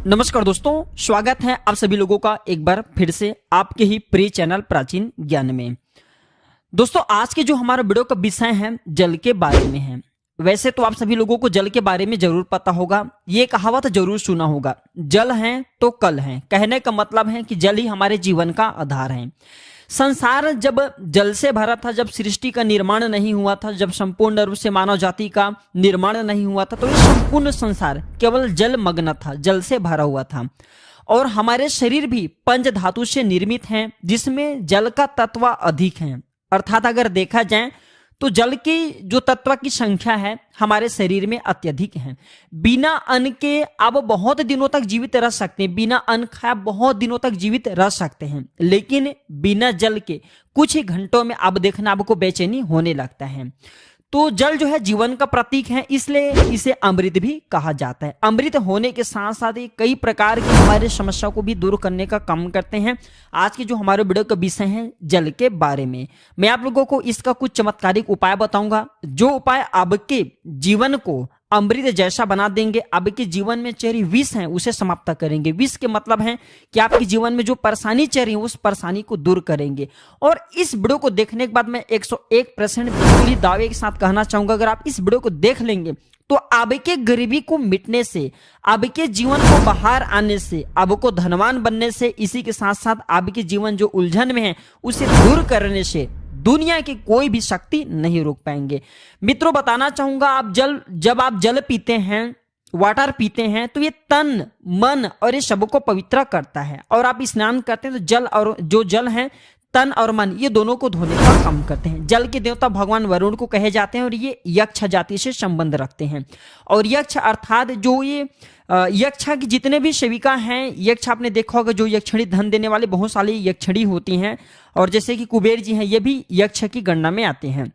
नमस्कार दोस्तों, स्वागत है आप सभी लोगों का एक बार फिर से आपके ही प्रिय चैनल प्राचीन ज्ञान में। दोस्तों, आज के जो हमारा वीडियो का विषय है जल के बारे में है। वैसे तो आप सभी लोगों को जल के बारे में जरूर पता होगा, ये कहावत जरूर सुना होगा, जल है तो कल है। कहने का मतलब है कि जल ही हमारे जीवन का आधार है। संसार जब जल से भरा था, जब सृष्टि का निर्माण नहीं हुआ था, जब संपूर्ण रूप से मानव जाति का निर्माण नहीं हुआ था, तो ये संपूर्ण संसार केवल जल मग्न था, जल से भरा हुआ था। और हमारे शरीर भी पंच धातु से निर्मित हैं, जिसमें जल का तत्व अधिक है। अर्थात अगर देखा जाए तो जल की जो तत्व की संख्या है हमारे शरीर में अत्यधिक है। बिना अन्न के आप बहुत दिनों तक जीवित रह सकते हैं, बिना अन्न खाए बहुत दिनों तक जीवित रह सकते हैं, लेकिन बिना जल के कुछ ही घंटों में आप देखना आपको बेचैनी होने लगता है। तो जल जो है जीवन का प्रतीक है, इसलिए इसे अमृत भी कहा जाता है। अमृत होने के साथ साथ ये कई प्रकार की हमारे समस्या को भी दूर करने का काम करते हैं। आज के जो हमारे वीडियो का विषय है जल के बारे में, मैं आप लोगों को इसका कुछ चमत्कारिक उपाय बताऊंगा, जो उपाय आपके जीवन को अमृत जैसा बना देंगे। आपके जीवन में चल रही विष है उसे समाप्त करेंगे। विष के मतलब है कि आपके जीवन में जो परेशानी चल रही है उस परेशानी को दूर करेंगे। और इस वीडियो को देखने के बाद मैं 101% बिल्कुल ही दावे के साथ कहना चाहूंगा, अगर आप इस वीडियो को देख लेंगे तो आपके गरीबी को मिटने से, आपके जीवन को बाहर आने से, आपको धनवान बनने से, इसी के साथ साथ आपके जीवन जो उलझन में है उसे दूर करने से दुनिया की कोई भी शक्ति नहीं रोक पाएंगे। मित्रों, बताना चाहूंगा, जब आप जल पीते हैं, वाटर पीते हैं, तो ये तन मन और ये सबको पवित्र करता है। और आप स्नान करते हैं तो जल और जो जल है, तन और मन, ये दोनों को धोने का काम करते हैं। जल के देवता भगवान वरुण को कहे जाते हैं और ये यक्ष जाति से संबंध रखते हैं। और यक्ष अर्थात जो ये यक्षा की जितने भी सेविका हैं, यक्ष आपने देखा होगा, जो यक्षिणी धन देने वाले बहुत सारी यक्षिणी होती हैं, और जैसे कि कुबेर जी हैं, ये भी यक्ष की गणना में आते हैं।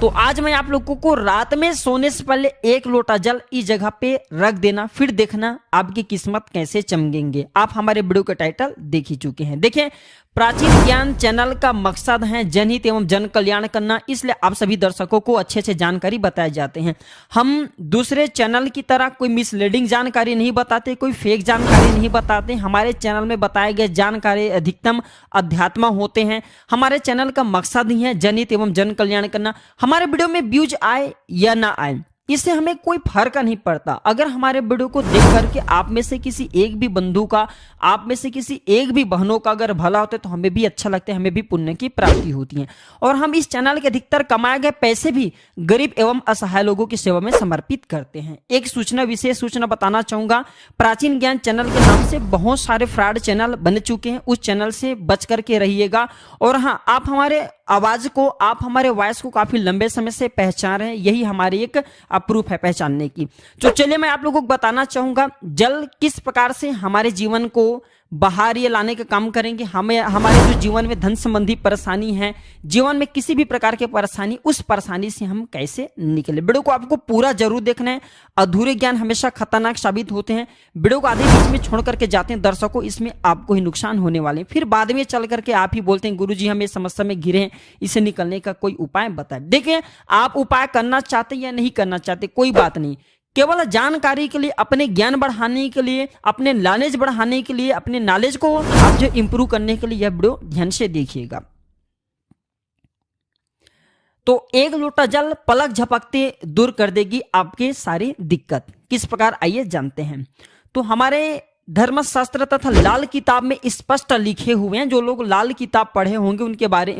तो आज मैं आप लोगों को रात में सोने से पहले 1 लोटा जल इस जगह पे रख देना, फिर देखना आपकी किस्मत कैसे चमकेंगे। आप हमारे वीडियो का टाइटल देख ही चुके हैं। देखें, प्राचीन ज्ञान चैनल का मकसद है जनहित एवं जन कल्याण करना, इसलिए आप सभी दर्शकों को अच्छे से जानकारी बताए जाते हैं। हम दूसरे चैनल की तरह कोई मिसलीडिंग जानकारी नहीं बताते, कोई फेक जानकारी नहीं बताते। हमारे चैनल में बताए गए जानकारी अधिकतम अध्यात्म होते हैं। हमारे चैनल का मकसद ही है जनहित एवं जन कल्याण करना। हमारे वीडियो में व्यूज आए या ना आए, इससे हमें कोई फर्क नहीं पड़ता। अगर हमारे वीडियो को देख करके आप में से किसी एक भी बंधु का, आप में से किसी एक भी बहनों का अगर भला होता है तो हमें भी अच्छा लगता है, हमें भी पुण्य की प्राप्ति होती है। और हम इस चैनल के अधिकतर कमाए गए पैसे भी गरीब एवं असहाय लोगों की सेवा में समर्पित करते हैं। एक सूचना, विशेष सूचना बताना चाहूंगा, प्राचीन ज्ञान चैनल के नाम से बहुत सारे फ्रॉड चैनल बन चुके हैं, उस चैनल से बच करके रहिएगा। और हाँ, आप हमारे आवाज को, आप हमारे वॉइस को काफी लंबे समय से पहचान रहे हैं, यही हमारी एक प्रूफ है पहचानने की। तो चलिए मैं आप लोगों को बताना चाहूंगा जल किस प्रकार से हमारे जीवन को बाहर ये लाने का काम करेंगे। हमें हमारे जो जीवन में धन संबंधी परेशानी है, जीवन में किसी भी प्रकार की परेशानी, उस परेशानी से हम कैसे निकले। वीडियो को आपको पूरा जरूर देखना है। अधूरे ज्ञान हमेशा खतरनाक साबित होते हैं। वीडियो को आधे बीच में छोड़ करके जाते हैं दर्शकों, इसमें आपको ही नुकसान होने वाले हैं। फिर बाद में चल करके आप ही बोलते हैं गुरुजी हम इस समस्या में घिरे हैं, इसे निकलने का कोई उपाय बताए। देखिए, आप उपाय करना चाहते या नहीं करना चाहते कोई बात नहीं, केवल जानकारी के लिए, अपने ज्ञान बढ़ाने के लिए, अपने नॉलेज बढ़ाने के लिए, अपने नॉलेज को आप जो इंप्रूव करने के लिए यह वीडियो ध्यान से देखिएगा। तो 1 लोटा जल पलक झपकते दूर कर देगी आपके सारी दिक्कत। किस प्रकार, आइए जानते हैं। तो हमारे धर्मशास्त्र तथा लाल किताब में स्पष्ट लिखे हुए हैं। जो लोग लाल किताब पढ़े होंगे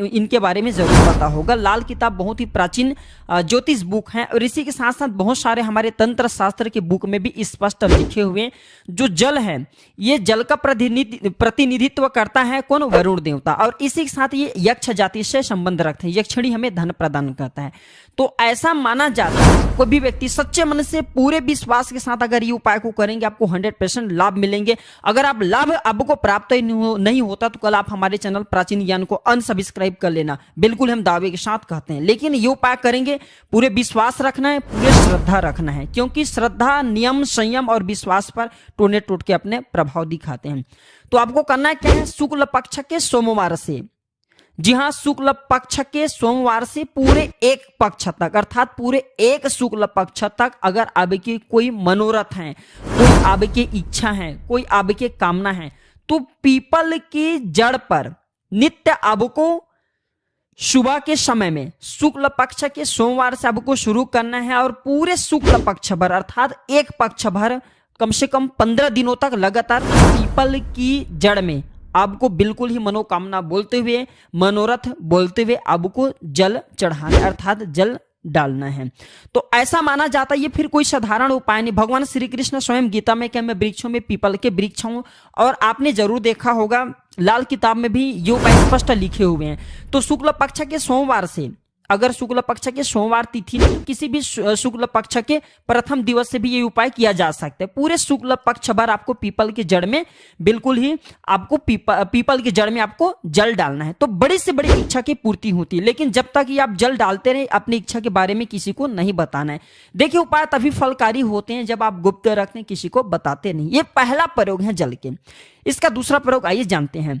इनके बारे में जरूर पता होगा। लाल किताब बहुत ही प्राचीन ज्योतिष बुक है, और इसी के साथ साथ बहुत सारे हमारे तंत्र शास्त्र के बुक में भी स्पष्ट लिखे हुए हैं। जो जल है, ये जल का प्रतिनिधित्व करता है कौन? वरुण देवता। और इसी के साथ ये यक्ष जाति से संबंध रखते हैं। यक्षिणी हमें धन प्रदान करता है। तो ऐसा माना जाता है, कोई भी व्यक्ति सच्चे मन से पूरे विश्वास के साथ अगर ये उपाय को करेंगे, आपको 100% लाभ मिलेंगे। अगर आप लाभ आपको प्राप्त नहीं होता तो कल आप हमारे चैनल प्राचीन ज्ञान को अनसब्सक्राइब कर लेना, बिल्कुल हम दावे के साथ कहते हैं। लेकिन ये उपाय करेंगे, पूरे विश्वास रखना है, पूरे श्रद्धा रखना है, क्योंकि श्रद्धा, नियम, संयम और विश्वास पर टोने टूट के अपने प्रभाव दिखाते हैं। तो आपको करना क्या है, शुक्ल पक्ष के सोमवार से जी हाँ, शुक्ल पक्ष के सोमवार से पूरे एक पक्ष तक, अर्थात पूरे एक शुक्ल पक्ष तक अगर आपकी कोई मनोरथ है, कोई आपकी इच्छा है, कोई आपकी कामना है, तो पीपल की जड़ पर नित्य आपको सुबह के समय में शुक्ल पक्ष के सोमवार से आपको शुरू करना है और पूरे शुक्ल पक्ष भर अर्थात एक पक्ष भर कम से कम 15 दिनों तक लगातार पीपल की जड़ में आपको बिल्कुल ही मनोकामना बोलते हुए, मनोरथ बोलते हुए आपको जल चढ़ाना अर्थात जल डालना है। तो ऐसा माना जाता है ये फिर कोई साधारण उपाय नहीं। भगवान श्री कृष्ण स्वयं गीता में क्या मैं वृक्षों में पीपल के वृक्ष हूं, और आपने जरूर देखा होगा लाल किताब में भी ये उपाय स्पष्ट लिखे हुए हैं। तो शुक्ल पक्ष के सोमवार से, अगर शुक्ल पक्ष के सोमवार तिथि नहीं तो किसी भी शुक्ल पक्ष के प्रथम दिवस से भी ये उपाय किया जा सकता है। पूरे शुक्ल पक्ष भर आपको पीपल की जड़ में बिल्कुल ही आपको पीपल की जड़ में आपको जल डालना है। तो बड़ी से बड़ी इच्छा की पूर्ति होती है, लेकिन जब तक ये आप जल डालते रहे अपनी इच्छा के बारे में किसी को नहीं बताना है। देखिए, उपाय तभी फलकारी होते हैं जब आप गुप्त रखते हैं, किसी को बताते नहीं। ये पहला प्रयोग है जल के। इसका दूसरा प्रयोग आइए जानते हैं।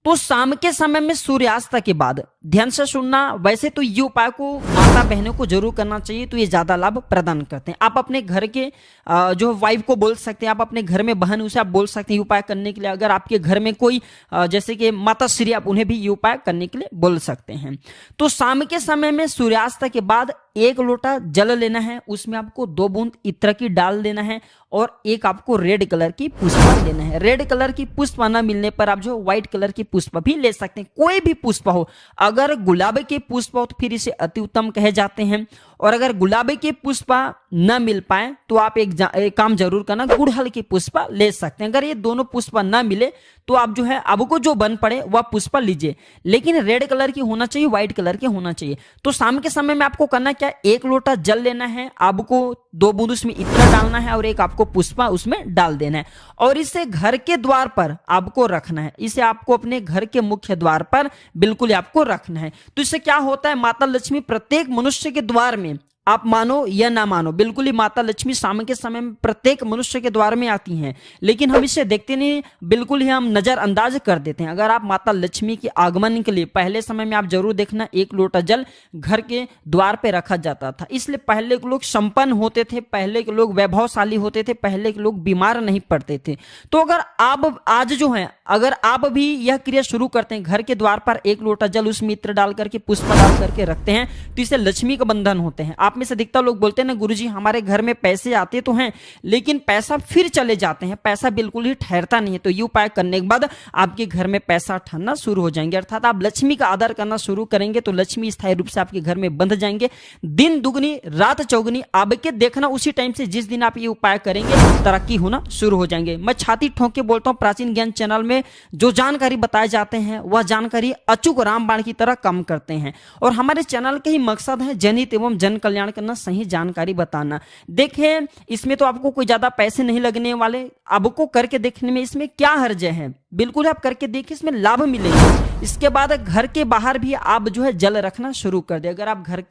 तो शाम के समय में सूर्यास्त के बाद ध्यान से सुनना, वैसे तो ये उपाय को माता बहनों को जरूर करना चाहिए, तो ये ज्यादा लाभ प्रदान करते हैं। आप अपने घर के जो वाइफ को बोल सकते हैं, आप अपने घर में बहन उसे आप बोल सकते हैं ये उपाय करने के लिए। अगर आपके घर में कोई जैसे कि माता श्री, आप उन्हें भी ये उपाय करने के लिए बोल सकते हैं। तो शाम के समय में सूर्यास्त के बाद 1 लोटा जल लेना है, उसमें आपको 2 बूंद इत्र की डाल देना है और एक आपको रेड कलर की पुष्प लेना है। रेड कलर की पुष्प न मिलने पर आप जो व्हाइट कलर की पुष्प भी ले सकते हैं, कोई भी पुष्प हो। अगर गुलाब के पुष्प हो तो फिर इसे अति उत्तम कहे जाते हैं, और अगर गुलाब के पुष्प न मिल पाए तो आप एक काम जरूर करना, गुड़हल की पुष्प ले सकते हैं। अगर ये दोनों पुष्प न मिले तो आप जो है आपको जो बन पड़े वह पुष्प लीजिए, लेकिन रेड कलर की होना चाहिए, व्हाइट कलर के होना चाहिए। तो शाम के समय में आपको करना क्या, 1 लोटा जल लेना है, आपको 2 बूंद उसमें इत्र डालना है और एक आपको पुष्पा उसमें डाल देना है, और इसे घर के द्वार पर आपको रखना है। इसे आपको अपने घर के मुख्य द्वार पर बिल्कुल आपको रखना है। तो इससे क्या होता है, माता लक्ष्मी प्रत्येक मनुष्य के द्वार में, आप मानो या ना मानो, बिल्कुल ही माता लक्ष्मी शाम के समय में प्रत्येक मनुष्य के द्वार में आती हैं, लेकिन हम इसे देखते नहीं, बिल्कुल ही हम नजरअंदाज कर देते हैं। अगर आप माता लक्ष्मी के आगमन के लिए पहले समय में आप जरूर देखना 1 लोटा जल घर के द्वार पे रखा जाता था। इसलिए पहले के लोग संपन्न होते थे, पहले के लोग वैभवशाली होते थे, पहले के लोग बीमार नहीं पड़ते थे। तो अगर आप आज जो है, अगर आप भी यह क्रिया शुरू करते हैं, घर के द्वार पर 1 लोटा जल उसमें इत्र डाल करके पुष्प डाल करके रखते हैं, तो इससे लक्ष्मी का बंधन होते हैं। आप में से अधिकतर लोग बोलते हैं ना, गुरुजी हमारे घर में पैसे आते तो हैं लेकिन पैसा फिर चले जाते हैं, पैसा बिल्कुल ही ठहरता नहीं है। तो ये उपाय करने के बाद आपके घर में पैसा ठहरना शुरू हो जाएंगे, अर्थात आप लक्ष्मी का आदर करना शुरू करेंगे तो लक्ष्मी स्थायी रूप से आपके घर में बंध जाएंगे। दिन दुगनी रात चौगुनी आपके देखना, उसी टाइम से जिस दिन आप ये उपाय करेंगे तरक्की होना शुरू हो जाएंगे। मैं छाती ठोक के बोलता हूँ, प्राचीन ज्ञान चैनल में जो जानकारी बताए जाते हैं वह जानकारी अचूक रामबाण की तरह काम करते हैं, और हमारे चैनल का ही मकसद है जनहित एवं जन कल्याण करना, सही जानकारी बताना। देखें, इसमें तो आपको कोई ज्यादा पैसे नहीं लगने वाले, आपको करके देखने में इसमें क्या हर्ज है, बिल्कुल आप करके देखिए, इसमें लाभ मिलेंगे। इसके बाद घर के बाहर भी आप जो है जल रखना शुरू कर दे। अगर आप घर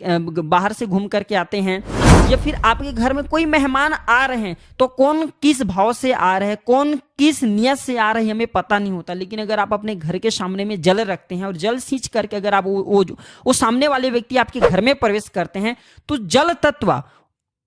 बाहर से घूम करके आते हैं या फिर आपके घर में कोई मेहमान आ रहे हैं, तो कौन किस भाव से आ रहे हैं, कौन किस नियत से आ रहे हैं हमें पता नहीं होता, लेकिन अगर आप अपने घर के सामने में जल रखते हैं और जल सींच करके अगर आप वो सामने वाले व्यक्ति आपके घर में प्रवेश करते हैं, तो जल तत्व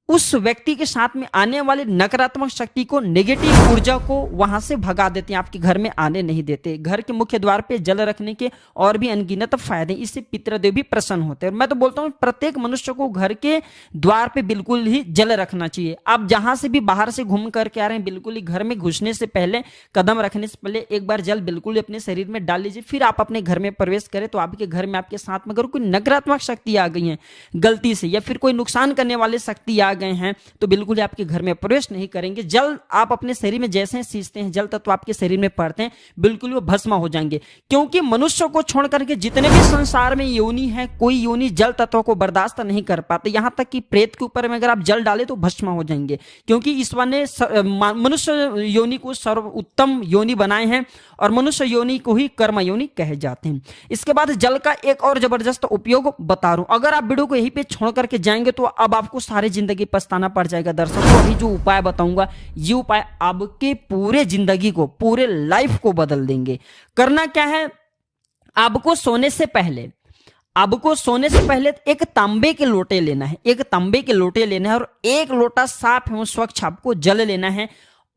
उस व्यक्ति के साथ में आने वाले नकारात्मक शक्ति को, नेगेटिव ऊर्जा को वहां से भगा देते हैं, आपके घर में आने नहीं देते। घर के मुख्य द्वार पे जल रखने के और भी अनगिनत फायदे, इससे पितृदेव भी प्रसन्न होते हैं। मैं तो बोलता हूँ प्रत्येक मनुष्य को घर के द्वार पे बिल्कुल ही जल रखना चाहिए। आप जहां से भी बाहर से घूम करके आ रहे हैं, बिल्कुल ही घर में घुसने से पहले, कदम रखने से पहले एक बार जल बिल्कुल अपने शरीर में डाल लीजिए, फिर आप अपने घर में प्रवेश करें। तो आपके घर में आपके साथ में अगर कोई नकारात्मक शक्ति आ गई है गलती से, या फिर कोई नुकसान करने वाली शक्ति आ गए हैं, तो बिल्कुल आपके घर में प्रवेश नहीं करेंगे। जल आप अपने शरीर में जैसे सींचते हैं, जल तत्व आपके शरीर में पड़ते हैं, बिल्कुल वो भस्म हो जाएंगे। क्योंकि मनुष्य को छोड़ करके जितने भी संसार में योनि है, कोई योनि जल तत्व को बर्दाश्त नहीं कर पाते। यहां तक कि प्रेत के ऊपर में अगर आप जल डालें तो भस्म हो जाएंगे, क्योंकि ईश्वर ने मनुष्य योनि को सर्वोत्तम योनि बनाए हैं, और मनुष्य योनि को ही कर्म योनि कहे जाते हैं। इसके बाद जल का एक और जबरदस्त उपयोग बता रहा हूं। अगर आप वीडियो को यहीं पे छोड़ करके जाएंगे तो अब आपको सारी जिंदगी पछताना पड़ जाएगा। दर्शकों, अभी जो उपाय बताऊंगा, ये उपाय आपके पूरे जिंदगी को, पूरे लाइफ को बदल देंगे। करना क्या है, आपको सोने से पहले एक तांबे के लोटे लेना है, एक तांबे के लोटे लेना है और एक लोटा साफ एवं स्वच्छ आपको जल लेना है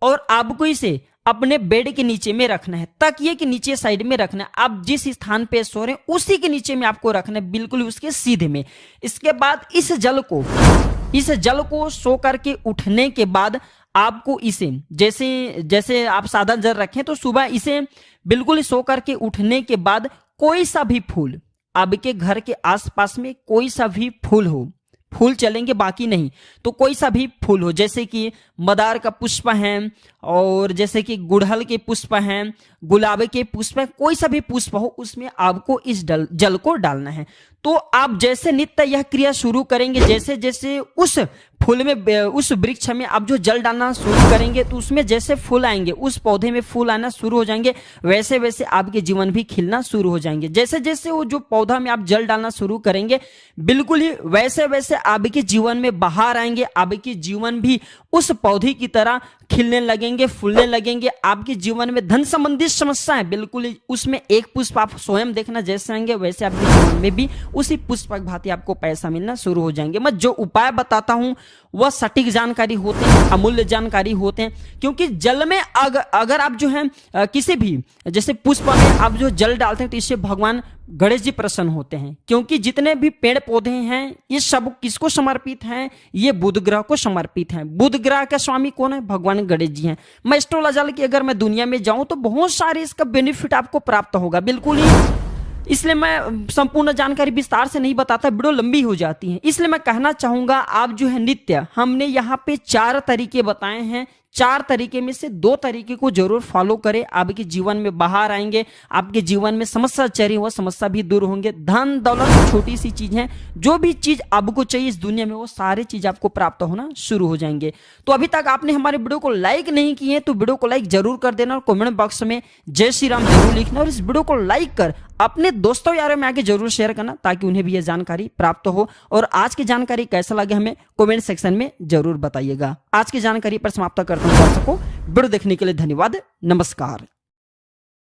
और आपको इसे अपने बेड के नीचे में रखना है, तकिए के नीचे साइड में रखना है। आप जिस स्थान पे सो रहे हैं उसी के नीचे में आपको रखना है, बिल्कुल उसके सीधे में। इसके बाद इस जल को सो करके उठने के बाद आपको इसे जैसे आप सादा जल रखें तो सुबह इसे बिल्कुल सो करके उठने के बाद कोई सा भी फूल, आपके घर के आसपास में कोई सा भी फूल हो, फूल चलेंगे बाकी नहीं, तो कोई सा भी फूल हो, जैसे कि मदार का पुष्प है और जैसे कि गुड़हल के पुष्प हैं, गुलाब के पुष्प हैं, कोई सा भी पुष्प हो उसमें आपको इस जल को डालना है। तो आप जैसे नित्य यह क्रिया शुरू करेंगे, जैसे जैसे उस फूल में, उस वृक्ष में आप जो जल डालना शुरू करेंगे तो उसमें जैसे फूल आएंगे, उस पौधे में फूल आना शुरू हो जाएंगे, वैसे वैसे आपके जीवन भी खिलना शुरू हो जाएंगे। जैसे जैसे वो जो पौधा में आप जल डालना शुरू करेंगे बिल्कुल ही वैसे वैसे आपके जीवन में बाहर आएंगे, आपके जीवन भी उस पौधे की तरह खिलने लगेंगे, फूलने लगेंगे। आपके जीवन में धन संबंधी समस्याएं बिल्कुल उसमें एक पुष्प आप स्वयं देखना जैसे आएंगे वैसे आपके जीवन में भी उसी पुष्प की भांति आपको पैसा मिलना शुरू हो जाएंगे। मैं जो उपाय बताता हूं वह सटीक जानकारी होते हैं, अमूल्य जानकारी होते हैं, क्योंकि जल में अगर आप जो है किसी भी जैसे पुष्प में आप जो जल डालते हैं तो इससे भगवान गणेश जी प्रसन्न होते हैं, क्योंकि जितने भी पेड़ पौधे हैं ये सब किसको समर्पित हैं, ये बुध ग्रह को समर्पित हैं। बुध ग्रह के स्वामी कौन है? भगवान गणेश जी हैं। मैं एस्ट्रोलॉजल की अगर मैं दुनिया में जाऊं तो बहुत सारे इसका बेनिफिट आपको प्राप्त होगा, बिल्कुल ही। इसलिए मैं संपूर्ण जानकारी विस्तार से नहीं बताता, वीडियो लंबी हो जाती है। इसलिए मैं कहना चाहूंगा आप जो है नित्य, हमने यहाँ पे 4 तरीके बताए हैं, 4 तरीके में से 2 तरीके को जरूर फॉलो करें, आपके जीवन में बाहर आएंगे, आपके जीवन में समस्या चरी हुआ समस्या भी दूर होंगे। धन दौलत छोटी सी चीज है, जो भी चीज आपको चाहिए इस दुनिया में वो सारी चीज आपको प्राप्त होना शुरू हो जाएंगे। तो अभी तक आपने हमारे वीडियो को लाइक नहीं किए तो वीडियो को लाइक जरूर कर देना और कमेंट बॉक्स में जय श्री राम जरूर लिखना और इस वीडियो को लाइक कर अपने दोस्तों यारों में आगे जरूर शेयर करना ताकि उन्हें भी यह जानकारी प्राप्त हो। और आज की जानकारी कैसा लगे हमें कमेंट सेक्शन में जरूर बताइएगा। आज की जानकारी पर समाप्त करता हूं दर्शकों, वीडियो देखने के लिए धन्यवाद, नमस्कार।